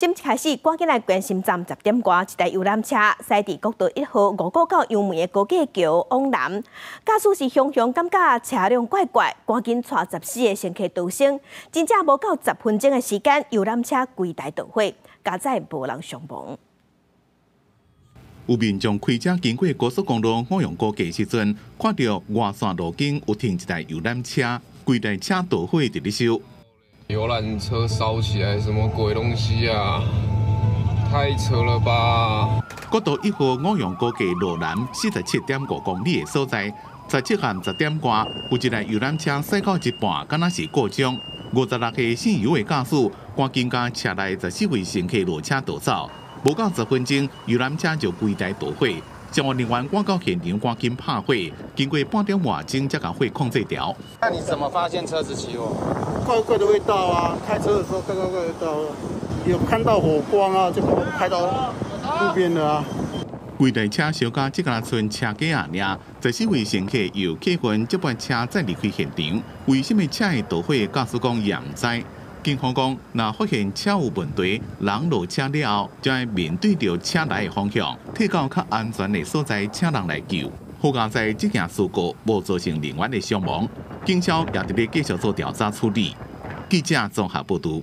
今开始，赶紧来关心站10点外，一台游览车驶伫国道1号5股到杨梅的高架桥往南，驾驶是雄感觉车辆怪怪，赶紧带14个乘客逃生，真正无到10分钟的时间，游览车规台捣毁，加载无人伤亡。有民众开车经过高速公路五杨高架时阵，看到外线路径有停一台游览车，规台车捣毁伫咧烧。 游览车烧起来，什么鬼东西啊？太扯了吧！国道1号五杨高架路南47.5公里的所在，17暗10点外，有一台游览车驶到一半，敢若是故障。56岁姓游的驾驶赶紧将车内14位乘客落车逃走，无到10分钟，游览车就规台捣毁。 消防人员赶到现场，赶紧拍火，经过半点外钟才将火控制掉。那你怎么发现车子起火？怪怪的味道啊！开车的时候怪怪的味道，有看到火光啊，就开到路边了啊。规台车烧到只敢剩车架啊尔，14位乘客由客运接班车再离开现场。为什么车会捣毁？驾驶讲也唔知。 警方讲，若发现车有问题，人落车了后，就要面对着车来的方向，退到较安全的所在，请人来救。好在这件事故无造成人员的伤亡，警消也伫咧继续做调查处理。记者综合报道。